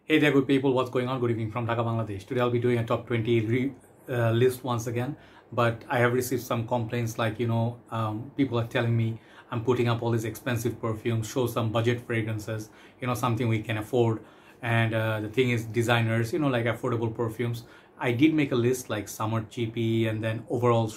Hey there good people, what's going on? Good evening from Dhaka, Bangladesh. Today I'll be doing a top 20 list once again, but I have received some complaints like, people are telling me I'm putting up all these expensive perfumes, show some budget fragrances, something we can afford. And the thing is, designers, like affordable perfumes. I did make a list like summer cheapy and then overall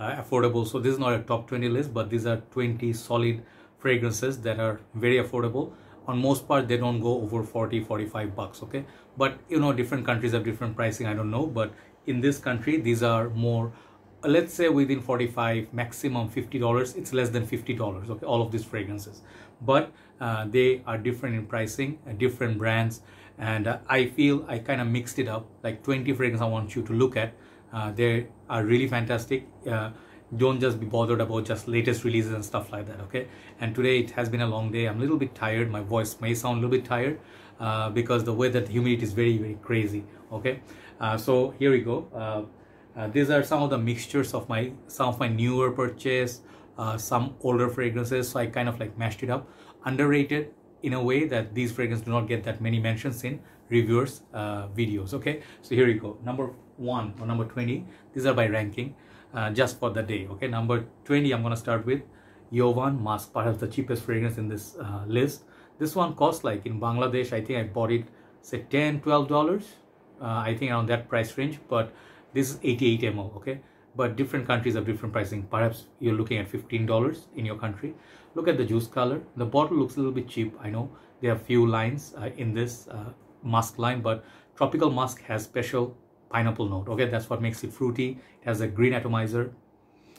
affordable. So this is not a top 20 list, but these are 20 solid fragrances that are very affordable. On most part, they don't go over 40-45 bucks, okay? But, different countries have different pricing, I don't know. But in this country, these are more, let's say within 45, maximum $50. It's less than $50, okay? All of these fragrances. But they are different in pricing, different brands. And I feel I kind of mixed it up, like 20 fragrances I want you to look at. They are really fantastic. Don't just be bothered about just latest releases and stuff like that, okay? And today it has been a long day. I'm a little bit tired. My voice may sound a little bit tired because the way that the humidity is very, very crazy, okay? So here we go. These are some of the mixtures of some of my newer purchase, some older fragrances. So I kind of like mashed it up. Underrated in a way that these fragrances do not get that many mentions in reviewers videos, okay? So here we go. Number 1 or number 20. These are by ranking. Just for the day, okay? Number 20, I'm gonna start with Havane Musk, perhaps the cheapest fragrance in this list. This one costs, like in Bangladesh, I think I bought it, say $10-12, I think around that price range, but this is 88 ml, okay? But different countries have different pricing. Perhaps you're looking at $15 in your country. Look at the juice color. The bottle looks a little bit cheap, I know. There are few lines in this Musk line, but Tropical Musk has special pineapple note, okay? That's what makes it fruity. It has a green atomizer.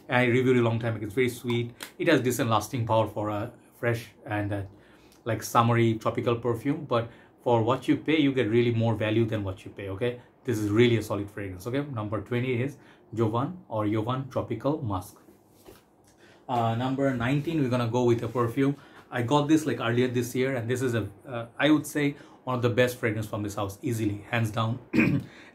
I reviewed it a long time ago. It's very sweet. It has decent lasting power for a fresh and like summery tropical perfume, but for what you pay, you get really more value than what you pay, okay? This is really a solid fragrance, okay? Number 20 is Havane Tropical Musk. Number 19, we're gonna go with a perfume. I got this like earlier this year, and this is I would say one of the best fragrance from this house, easily, hands down.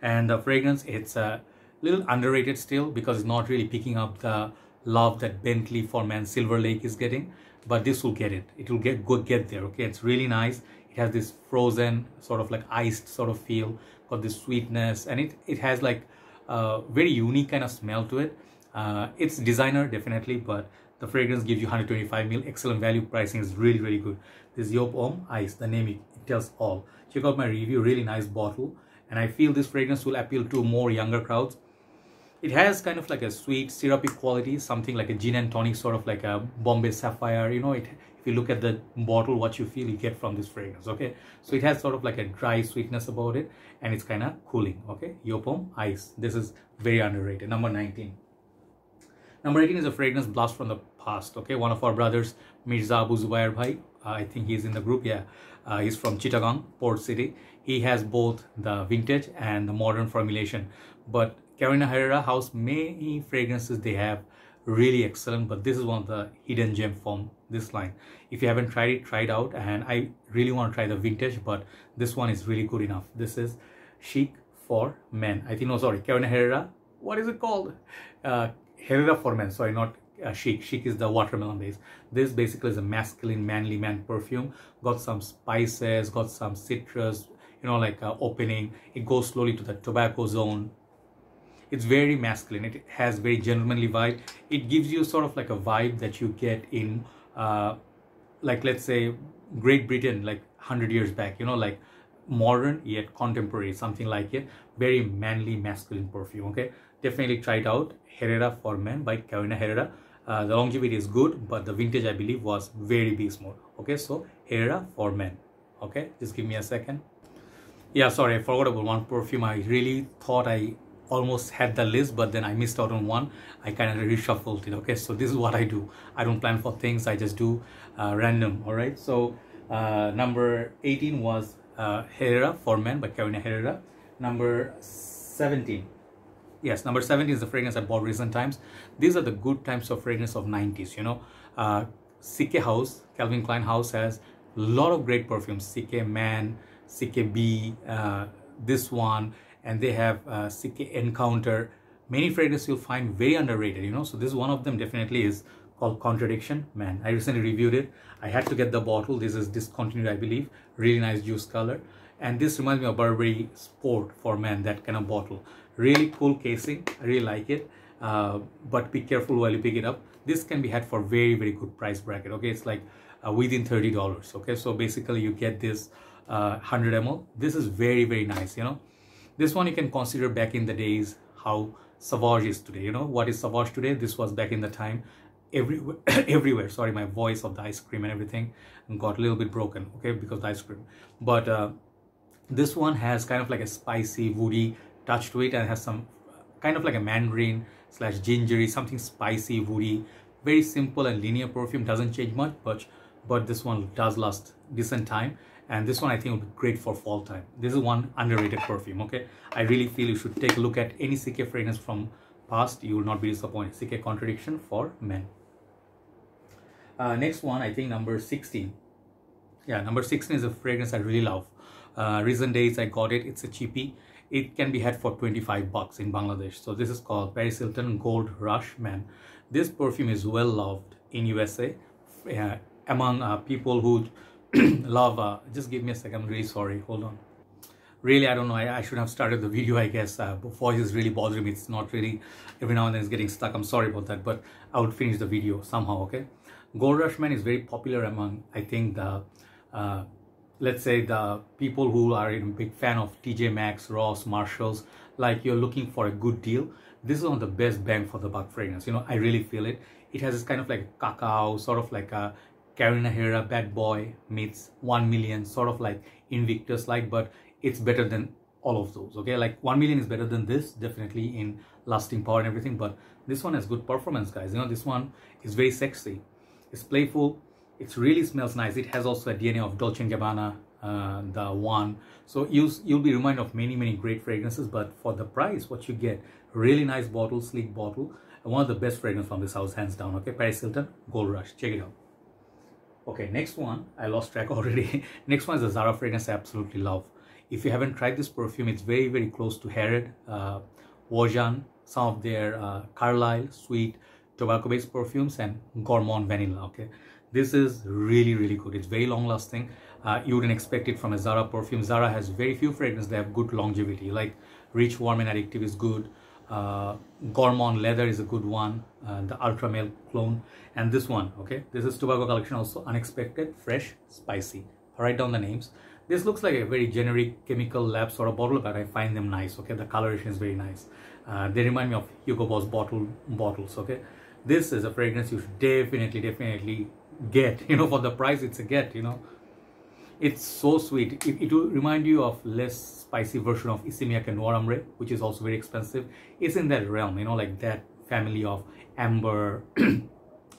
And the fragrance, it's a little underrated still because it's not really picking up the love that Bentley for Men Silver Lake is getting, but this will get it. It will get there, okay? It's really nice. It has this frozen, sort of like iced sort of feel, got this sweetness, and it has like a very unique kind of smell to it. It's designer, definitely, but the fragrance gives you 125 ml, excellent value, pricing is really, really good. This Uomo Ice, the name it tells all. Check out my review, really nice bottle, and I feel this fragrance will appeal to more younger crowds. It has kind of like a sweet, syrupy quality, something like a gin and tonic, sort of like a Bombay Sapphire. If you look at the bottle, what you feel you get from this fragrance, okay? So it has sort of like a dry sweetness about it, and it's kind of cooling, okay? Uomo Ice. This is very underrated. Number 19. Number 18 is a fragrance blast from the past, okay? One of our brothers, Mirza Abu Zubair Bhai, I think he's in the group, yeah. He's from Chittagong, Port City. He has both the vintage and the modern formulation. But Carolina Herrera House, many fragrances they have really excellent, but this is one of the hidden gem from this line. If you haven't tried it, try it out. And I really want to try the vintage, but this one is really good enough. This is Chic for Men. I think, no, sorry, Carolina Herrera. What is it called? Herrera for Men. Sorry, not Chic. Chic is the watermelon base. This basically is a masculine, manly man perfume. Got some spices, got some citrus, like opening. It goes slowly to the tobacco zone. It's very masculine. It has very gentlemanly vibe. It gives you sort of like a vibe that you get in, like let's say Great Britain, like 100 years back. Like modern yet contemporary, something like it. Very manly, masculine perfume. Okay, definitely try it out. Herrera for Men by Carolina Herrera. The longevity is good, but the vintage I believe was very beast mode. Okay, so Herrera for Men. Okay, just give me a second. Yeah, sorry, I forgot about one perfume. I really thought I almost had the list, but then I missed out on one. I kind of reshuffled it. Okay, so this is what I do. I don't plan for things. I just do random. All right, so number 18 was Herrera for Men by Carolina Herrera. Number 17. Yes, number 17 is the fragrance I bought recent times. These are the good times of fragrance of 90s, CK House, Calvin Klein House has a lot of great perfumes. CK Man, CK B, this one, and they have CK Encounter. Many fragrances you'll find very underrated, So this one of them definitely is called Contradiction Men. I recently reviewed it. I had to get the bottle. This is discontinued, I believe. Really nice juice color. And this reminds me of Burberry Sport for Men, that kind of bottle. Really cool casing, I really like it. But be careful while you pick it up. This can be had for very, very good price bracket. Okay, it's like within $30. Okay, so basically you get this 100 ml. This is very, very nice. You know, this one you can consider back in the days how Sauvage is today. You know, what is Sauvage today? This was back in the time. Everywhere, everywhere. Sorry, my voice of the ice cream and everything got a little bit broken. Okay, because of the ice cream. But this one has kind of like a spicy, woody touch to it, and has some kind of like a mandarin / gingery, something spicy, woody, very simple and linear perfume. Doesn't change much, but this one does last decent time. And this one I think would be great for fall time. This is one underrated perfume. Okay, I really feel you should take a look at any CK fragrance from past. You will not be disappointed. CK Contradiction for Men. Next one, I think number 16. Yeah, number 16 is a fragrance I really love. Recent days I got it. It's a cheapie. It can be had for 25 bucks in Bangladesh. So this is called Paris Hilton Gold Rush Man. This perfume is well loved in USA among people who love. Just give me a second. I'm really sorry. Hold on. Really, I don't know. I should have started the video, I guess. Voice is really bothering me. It's not really. Every now and then it's getting stuck. I'm sorry about that. But I would finish the video somehow. Okay. Gold Rush Man is very popular among, I think, the let's say the people who are a big fan of TJ Maxx, Ross, Marshalls. Like you're looking for a good deal. This is one of the best bang for the buck fragrance. You know, I really feel it. It has this kind of like cacao, sort of like a Carolina Herrera Bad Boy meets 1 million, sort of like Invictus like, but it's better than all of those. Okay, like 1 million is better than this, definitely in lasting power and everything. But this one has good performance, guys. You know, this one is very sexy. It's playful. It really smells nice. It has also a DNA of Dolce & Gabbana, the one. So you'll be reminded of many, many great fragrances. But for the price, what you get, really nice bottle, sleek bottle. One of the best fragrances from this house, hands down. Okay, Paris Hilton Gold Rush. Check it out. Okay, next one. I lost track already. Next one is the Zara fragrance I absolutely love. If you haven't tried this perfume, it's very, very close to Harrod, Wojan, some of their Carlisle, sweet, tobacco-based perfumes, and Gourmand Vanilla. Okay, this is really, really good. It's very long-lasting. You wouldn't expect it from a Zara perfume. Zara has very few fragrances that have good longevity. Like Rich, Warm and Addictive is good. Gourmand Leather is a good one. The Ultra Male Clone, and this one. Okay, this is Tobacco Collection also. Unexpected, Fresh, Spicy. I'll write down the names. This looks like a very generic chemical lab sort of bottle, but I find them nice. Okay, the coloration is very nice. They remind me of Hugo Boss bottles. Okay, this is a fragrance you should definitely get. You know, for the price, it's a get. You know, it's so sweet. It will remind you of less spicy version of Isimiac and Noir Ambre, which is also very expensive. It's in that realm. You know, like that family of amber.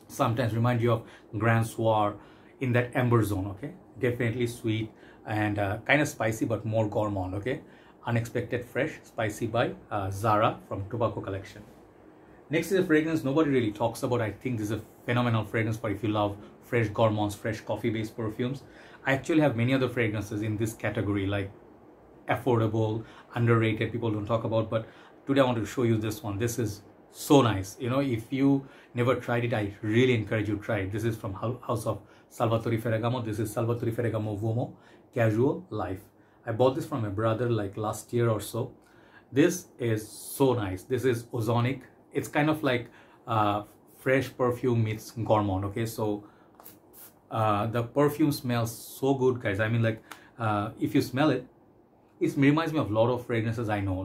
Sometimes remind you of Grand Soir, in that amber zone. Okay, definitely sweet and kind of spicy, but more gourmand. Okay, Unexpected, Fresh, Spicy by Zara from Tobacco Collection. Next is a fragrance nobody really talks about. I think this is a phenomenal fragrance for if you love fresh gourmands, fresh coffee based perfumes. I actually have many other fragrances in this category, like affordable, underrated, people don't talk about, but today I want to show you this one. This is so nice. You know, if you never tried it, I really encourage you to try it. This is from House of Salvatore Ferragamo. This is Salvatore Ferragamo Uomo Casual Life. I bought this from my brother like last year or so. This is so nice. This is ozonic. It's kind of like fresh perfume meets gourmand. Okay, so the perfume smells so good, guys. I mean, like if you smell it, it reminds me of a lot of fragrances I know,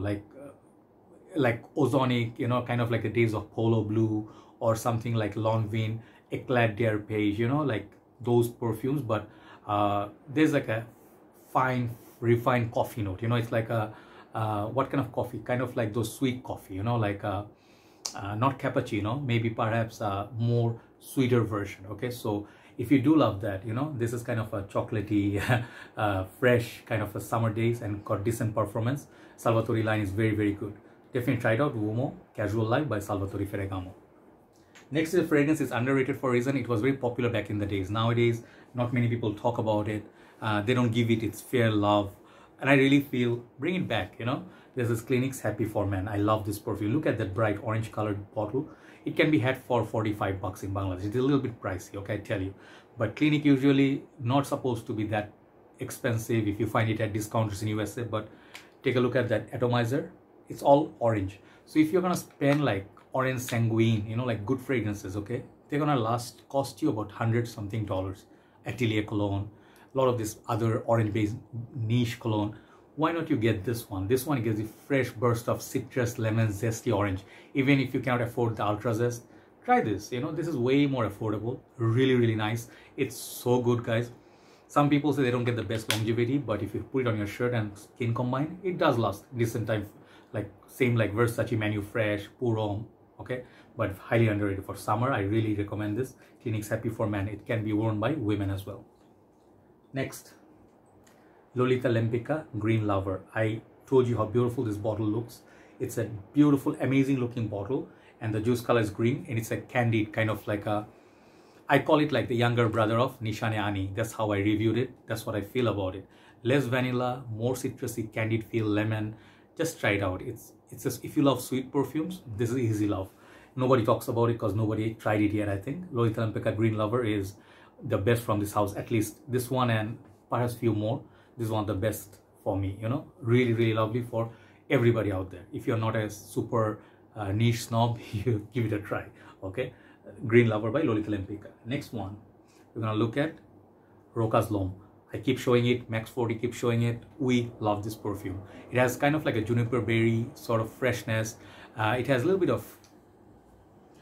like ozonic, you know, kind of like the days of Polo Blue or something like Lanvin, Eclat d'Arpège, you know, like those perfumes. But there's like a fine, refined coffee note. You know, it's like a what kind of coffee? Kind of like those sweet coffee, you know, like not cappuccino, maybe perhaps a more sweeter version. Okay, so if you do love that, you know, this is kind of a chocolatey, fresh kind of a summer days and got decent performance. Salvatore line is very, very good. Definitely try it out. Uomo Casual Life by Salvatore Ferragamo. Next is a fragrance. It's underrated for a reason. It was very popular back in the days. Nowadays, not many people talk about it. They don't give it its fair love. And I really feel, bring it back, you know. There's this Clinique Happy For Men. I love this perfume. Look at that bright orange colored bottle. It can be had for 45 bucks in Bangladesh. It's a little bit pricey, okay, I tell you. But Clinique usually not supposed to be that expensive if you find it at discounters in USA, but take a look at that atomizer. It's all orange. So if you're gonna spend like orange sanguine, you know, like good fragrances, okay, they're gonna cost you about $100 something. Atelier cologne, a lot of this other orange based niche cologne. Why not you get this one? This one gives you fresh burst of citrus, lemon, zesty orange. Even if you cannot afford the ultra zest, try this. You know, this is way more affordable. Really, really nice. It's so good, guys. Some people say they don't get the best longevity, but if you put it on your shirt and skin combine, it does last decent time. Like same like Versace Manu Fresh, Pour Homme, okay? But highly underrated for summer. I really recommend this. Clinique Happy For Men. It can be worn by women as well. Next, Lolita Lempicka Green Lover. I told you how beautiful this bottle looks. It's a beautiful, amazing looking bottle, and the juice color is green, and it's a candied kind of like a, I call it like the younger brother of Nishane Ani. That's how I reviewed it. That's what I feel about it. Less vanilla, more citrusy, candied feel, lemon. Just try it out. It's just, if you love sweet perfumes, this is easy love. Nobody talks about it because nobody tried it yet, I think. Lolita Lempicka Green Lover is the best from this house, at least this one and perhaps few more. This is one of the best for me, you know. Really, really lovely for everybody out there. If you're not a super niche snob, you give it a try, okay? Green Lover by Lolita Lempicka. Next one, we're gonna look at Rochas L'homme. I keep showing it, Max 40 keeps showing it. We love this perfume. It has kind of like a juniper berry sort of freshness. It has a little bit of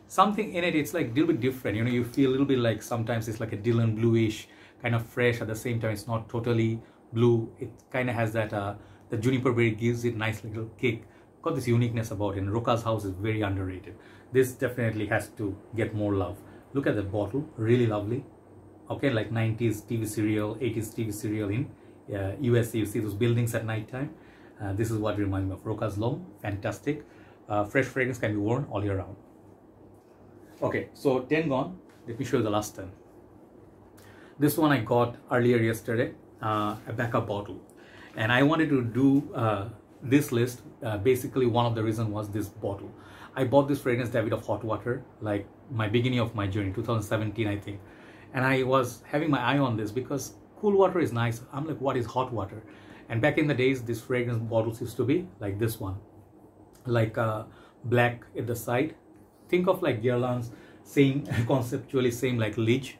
something in it. It's like a little bit different, you know. You feel a little bit like sometimes it's like a Dylan bluish, kind of fresh. At the same time, it's not totally blue. It kind of has that the juniper berry gives it nice little kick. Got this uniqueness about it, and Rochas house is very underrated. This definitely has to get more love. Look at the bottle, really lovely. Okay, like 90s TV serial, 80s TV serial in USA. You see those buildings at night time. This is what reminds me of Rochas L'homme. Fantastic. Fresh fragrance can be worn all year round. Okay, so 10 gone. Let me show you the last 10. This one I got earlier yesterday, a backup bottle. And I wanted to do this list. Basically, one of the reasons was this bottle. I bought this fragrance, Davidoff Hot Water, like my beginning of my journey, 2017, I think. And I was having my eye on this because cool water is nice. I'm like, what is hot water? And back in the days, this fragrance bottles used to be like this one, like black at the side. Think of like Guerlain's, same conceptually same like Lich.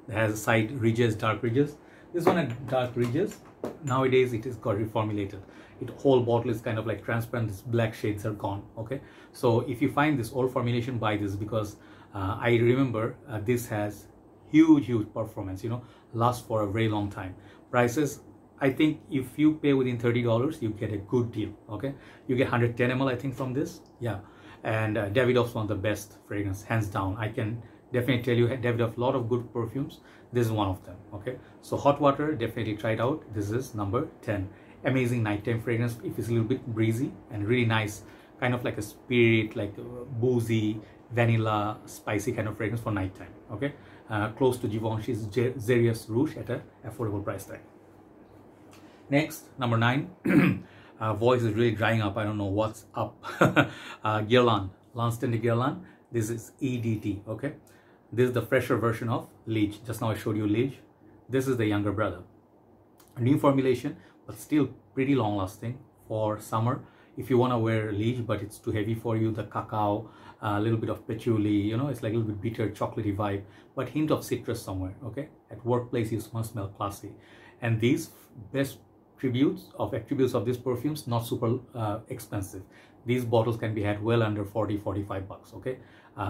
It has side ridges, dark ridges. This one had dark ridges. Nowadays it is got reformulated. It whole bottle is kind of like transparent. These black shades are gone. Okay, so if you find this old formulation, buy this, because I remember this has huge performance, you know, lasts for a very long time. Prices, I think if you pay within $30, you get a good deal. Okay, you get 110 ml I think from this. Yeah, and Davidoff's one of the best fragrance, hands down. I can definitely tell you, Davidoff, a lot of good perfumes. This is one of them. Okay, so hot water, definitely try it out. This is number 10. Amazing nighttime fragrance if it's a little bit breezy, and really nice, kind of like a spirit, like boozy, vanilla, spicy kind of fragrance for nighttime. Okay, close to Givenchy's Xerius Rouge at an affordable price tag. Next, number 9. Voice is really drying up. I don't know what's up. Guerlain, Lanston de Guerlain. This is EDT. Okay, this is the fresher version of Lich. Just now I showed you Lich. This is the younger brother. A new formulation, but still pretty long lasting for summer. If you want to wear Lich, but it's too heavy for you, the cacao, a little bit of patchouli, you know, it's like a little bit bitter, chocolatey vibe, but hint of citrus somewhere. Okay, at workplace you must smell classy. And these best attributes of these perfumes, not super expensive. These bottles can be had well under 40-45 bucks. Okay,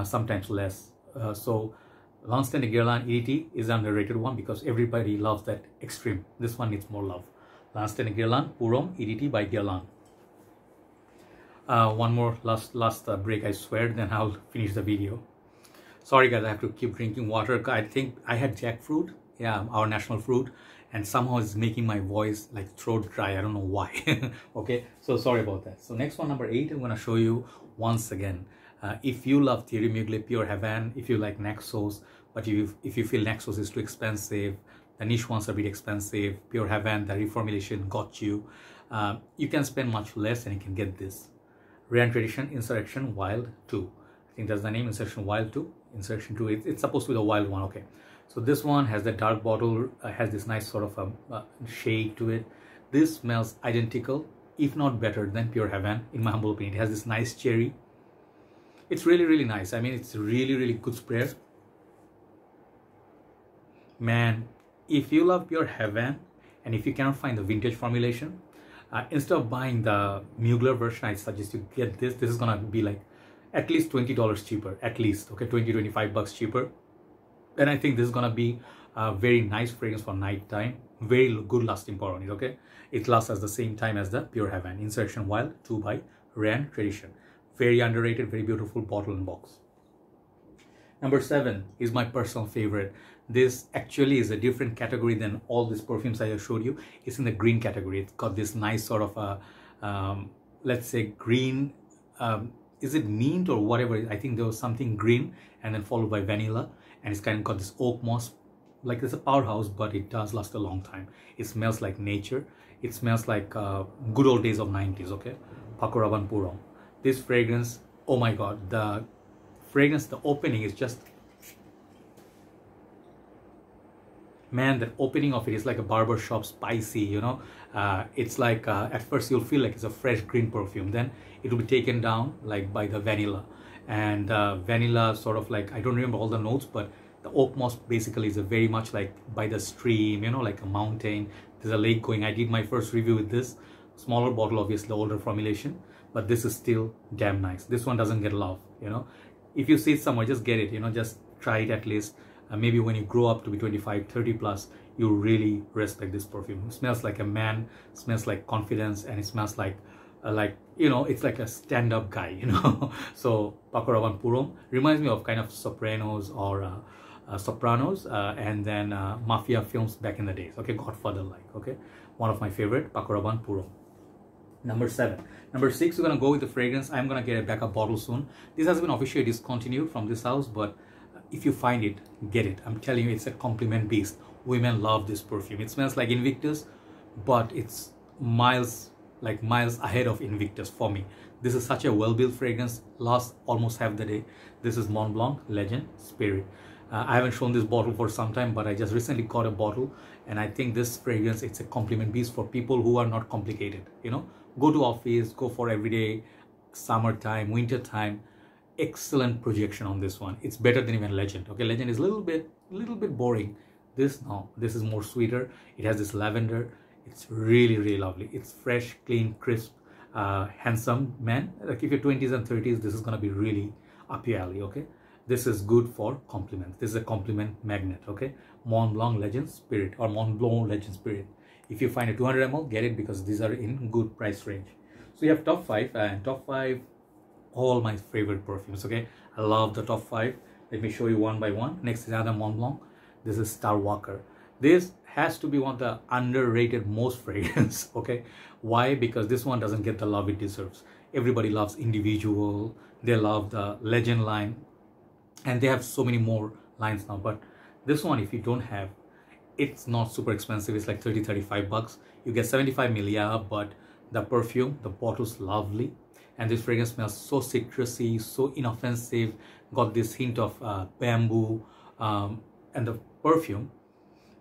sometimes less. So Lanston de Guerlain EDT is an underrated one because everybody loves that extreme. This one needs more love. Lanston de Guerlain Pour Homme EDT by Guerlain. One more last break, I swear, then I'll finish the video. Sorry guys, I have to keep drinking water. I think I had jackfruit, yeah, our national fruit, and somehow it's making my voice like throat dry. I don't know why. Okay, so sorry about that. So next one, number 8, I'm going to show you once again. If you love Thierry Mugler Pure Havane, if you like Naxos, but if you feel Naxos is too expensive, the niche ones are a bit expensive, Pure Havane, the reformulation got you, you can spend much less and you can get this. Reyanne Tradition Insurrection Wild 2. I think that's the name, Insurrection Wild 2. Insurrection 2, it's supposed to be the wild one. Okay, So this one has the dark bottle, has this nice sort of a shade to it. This smells identical, if not better than pure Havane, in my humble opinion. It has this nice cherry. It's really, really nice. I mean, it's really, really good spray. Man, if you love pure Havane, and if you cannot find the vintage formulation, instead of buying the Mugler version, I suggest you get this. This is gonna be like at least $20 cheaper, at least, okay, 20-25 bucks cheaper. And I think this is gonna be a very nice fragrance for night time. Very good lasting power on it, okay? It lasts at the same time as the pure Havane. Insurrection Wild 2 by Reyanne Tradition. Very underrated, very beautiful bottle and box. Number 7 is my personal favorite. This actually is a different category than all these perfumes I just showed you. It's in the green category. It's got this nice sort of a, let's say green, is it mint or whatever? I think there was something green and then followed by vanilla. And it's kind of got this oak moss, like it's a powerhouse, but it does last a long time. It smells like nature. It smells like good old days of 90s, okay? Paco Rabanne Purom. This fragrance, oh my God, the fragrance, the opening is just, man, the opening of it is like a barbershop spicy, you know. It's like, at first you'll feel like it's a fresh green perfume. Then it will be taken down like by the vanilla. And vanilla sort of like, I don't remember all the notes, but the oak moss basically is a very much like by the stream, you know, like a mountain. There's a lake going. I did my first review with this. Smaller bottle, obviously, older formulation. But this is still damn nice. This one doesn't get love, you know. If you see it somewhere, just get it, you know, just try it at least. Maybe when you grow up to be 25, 30 plus, you really respect this perfume. It smells like a man, smells like confidence, and it smells like, you know, it's like a stand-up guy, you know. So Paco Rabanne Purom reminds me of kind of Sopranos or Sopranos and then mafia films back in the days, okay, Godfather like, okay. One of my favorite, Paco Rabanne Purom. Number 7. Number 6, we're gonna go with the fragrance. I'm gonna get a backup bottle soon. This has been officially discontinued from this house, but if you find it, get it. I'm telling you, it's a compliment beast. Women love this perfume. It smells like Invictus, but it's miles ahead of Invictus for me. This is such a well-built fragrance, lasts almost half the day. This is Mont Blanc Legend Spirit. I haven't shown this bottle for some time, but I just recently got a bottle, and I think this fragrance, it's a compliment piece for people who are not complicated, you know. Go to office, go for everyday, summertime, winter time. Excellent projection on this one. It's better than even Legend. Okay, Legend is a little bit boring. This, no, this is more sweeter. It has this lavender. It's really, really lovely. It's fresh, clean, crisp, handsome man. Like if you're 20s and 30s, this is gonna be really up your alley. Okay, this is good for compliments. This is a compliment magnet. Okay, Mont Blanc Legend Spirit or Mont Blanc Legend Spirit. If you find a 200 ml, get it because these are in good price range. So you have top 5 and top 5. All my favorite perfumes. Okay, I love the top 5. Let me show you one by one. Next is another Mont Blanc. This is Starwalker. This has to be one of the underrated most fragrance. Okay, why? Because this one doesn't get the love it deserves. Everybody loves Individual. They love the Legend line, and they have so many more lines now. But this one, if you don't have, it's not super expensive. It's like 30-35 bucks. You get 75 millia, but the perfume, the bottle's lovely. And this fragrance smells so citrusy, so inoffensive, got this hint of bamboo, and the perfume,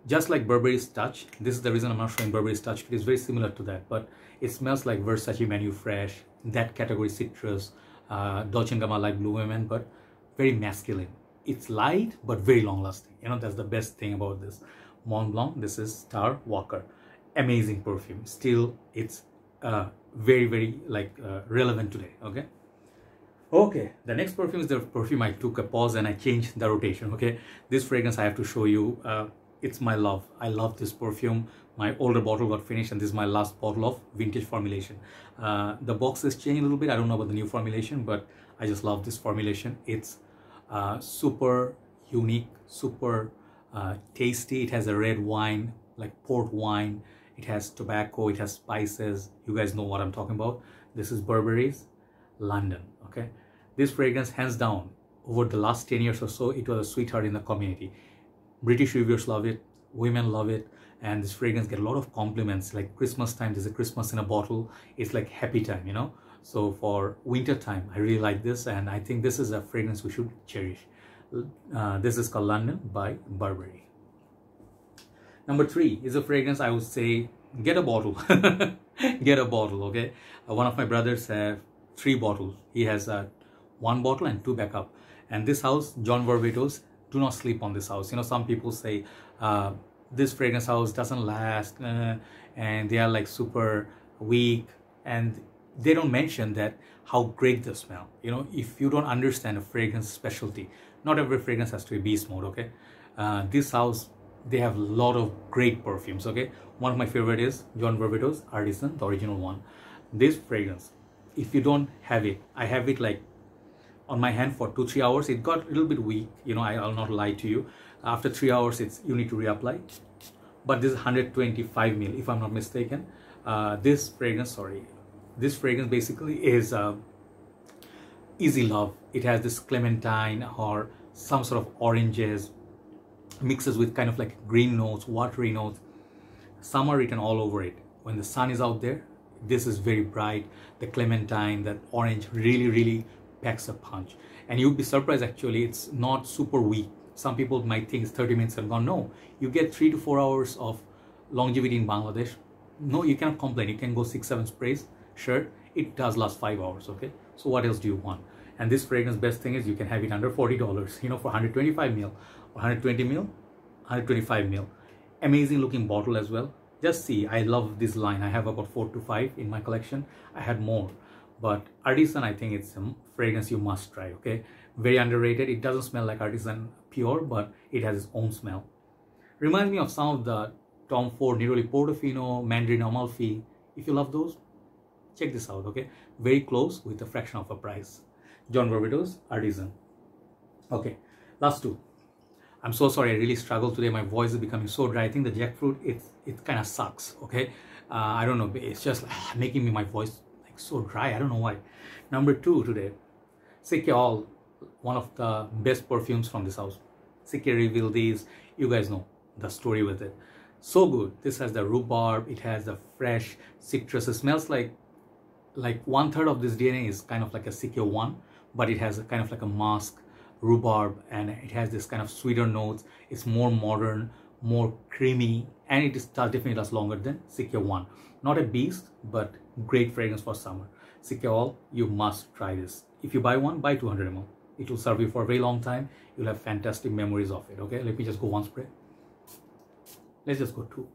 just like Burberry's Touch. This is the reason I'm not showing Burberry's Touch. It is very similar to that, but it smells like Versace Menu Fresh, that category citrus, Dolce & Gabbana Light Blue Women, but very masculine. It's light, but very long lasting. You know, that's the best thing about this. Mont Blanc, this is Starwalker. Amazing perfume. Still, it's very, very relevant today. Okay, the next perfume is the perfume I took a pause and I changed the rotation. Okay, this fragrance I have to show you. It's my love. I love this perfume. My older bottle got finished and this is my last bottle of vintage formulation. The box is changing a little bit. I don't know about the new formulation, but I just love this formulation. It's super unique, super tasty. It has a red wine, like port wine. It has tobacco, it has spices. You guys know what I'm talking about. This is Burberry's London. Okay, this fragrance, hands down, over the last 10 years or so, it was a sweetheart in the community. British reviewers love it, women love it, and this fragrance get a lot of compliments. Like Christmas time, there's a Christmas in a bottle. It's like happy time, you know. So for winter time, I really like this, and I think this is a fragrance we should cherish. This is called London by Burberry. Number 3 is a fragrance. I would say get a bottle. Get a bottle, okay? One of my brothers have 3 bottles. He has 1 bottle and 2 backup. And this house, John Varvatos, do not sleep on this house. You know, some people say this fragrance house doesn't last and they are like super weak, and they don't mention that how great they smell. You know, if you don't understand a fragrance specialty, not every fragrance has to be beast mode, okay? This house, they have a lot of great perfumes, okay? One of my favorite is John Varvatos Artisan, the original one. This fragrance, if you don't have it, I have it like on my hand for 2-3 hours. It got a little bit weak, you know, I'll not lie to you. After 3 hours, you need to reapply. But this is 125 ml, if I'm not mistaken. This fragrance basically is Easy Love. It has this clementine or some sort of oranges, mixes with kind of like green notes, watery notes. Summer written all over it. When the sun is out there, this is very bright. The clementine, that orange really packs a punch. And you'll be surprised, actually, it's not super weak. Some people might think it's 30 minutes and gone. No, you get 3 to 4 hours of longevity in Bangladesh. No, you cannot complain. You can go 6-7 sprays. Sure, it does last 5 hours, okay? So what else do you want? And this fragrance, best thing is you can have it under $40, you know, for 125 ml, 120 ml, 125 ml. Amazing looking bottle as well. Just see, I love this line. I have about 4 to 5 in my collection. I had more, but Artisan, I think it's a fragrance you must try, okay? Very underrated. It doesn't smell like Artisan pure, but it has its own smell. Reminds me of some of the Tom Ford, Neroli Portofino, Mandarin Amalfi. If you love those, check this out, okay? Very close with a fraction of a price. John Varvatos Artisan. Okay, last 2. I'm so sorry, I really struggled today. My voice is becoming so dry. I think the jackfruit, it kind of sucks, okay? I don't know, it's just making my voice like so dry. I don't know why. Number 2 today, Sike All, one of the best perfumes from this house. Sike revealed these. You guys know the story with it. So good. This has the rhubarb. It has the fresh citrus. It smells like 1/3 of this DNA is kind of like a Sike 1, but it has a kind of like a musk, rhubarb, and it has this kind of sweeter notes. It's more modern, more creamy, and it definitely lasts longer than Sike 1. Not a beast, but great fragrance for summer. Sike All, you must try this. If you buy one, buy 200 ml. It will serve you for a very long time. You'll have fantastic memories of it, okay? Let me just go 1 spray. Let's just go 2.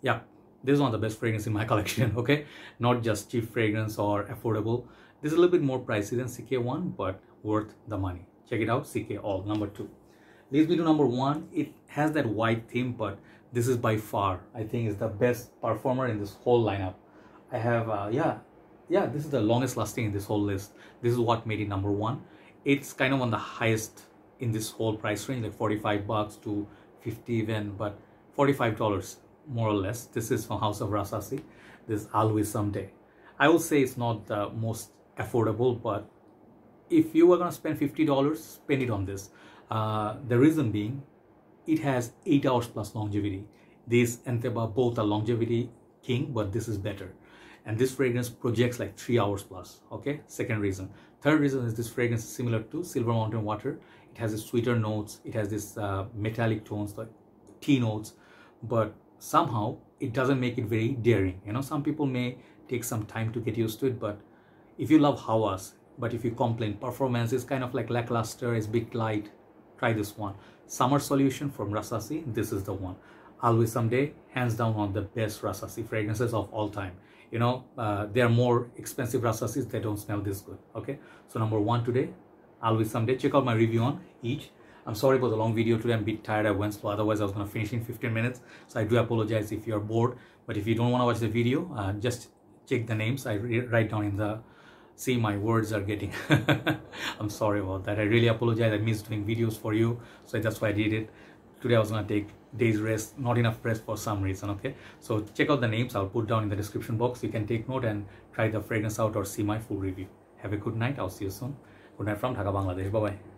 Yeah, this is one of the best fragrances in my collection, okay? Not just cheap fragrance or affordable. This is a little bit more pricey than Sike 1, but worth the money. Check it out, Sike All, number 2. Leads me to number 1. It has that white theme, but this is by far, I think, is the best performer in this whole lineup. I have, yeah, this is the longest lasting in this whole list. This is what made it number 1. It's kind of on the highest in this whole price range, like $45 to $50 even, but $45 more or less. This is from House of Rasasi. This Al Wisam Day. I will say it's not the most affordable, but if you are gonna spend $50, spend it on this. The reason being, it has 8 hours plus longevity. These Enteba both are longevity king, but this is better. And this fragrance projects like 3 hours plus, okay? Second reason. Third reason is this fragrance is similar to Silver Mountain Water. It has this sweeter notes. It has this metallic tones, like tea notes, but somehow it doesn't make it very daring. You know, some people may take some time to get used to it, but if you love Hawas, but if you complain performance is kind of like lackluster, it's a bit light, try this one. Summer Solution from Rasasi, this is the one. Al Wisam Day, hands down one of the best Rasasi fragrances of all time. You know, there are more expensive Rasasis that don't smell this good, okay? So number 1 today, Al Wisam Day. Check out my review on each. I'm sorry for the long video today. I'm a bit tired. I went slow. Otherwise, I was going to finish in 15 minutes. So I do apologize if you're bored. But if you don't want to watch the video, just check the names. I write down in the... See, my words are getting... I'm sorry about that. I really apologize. I missed doing videos for you. So that's why I did it. Today I was going to take days rest. Not enough rest for some reason, okay? So check out the names. I'll put down in the description box. You can take note and try the fragrance out or see my full review. Have a good night. I'll see you soon. Good night from Dhaka, Bangladesh. Bye-bye.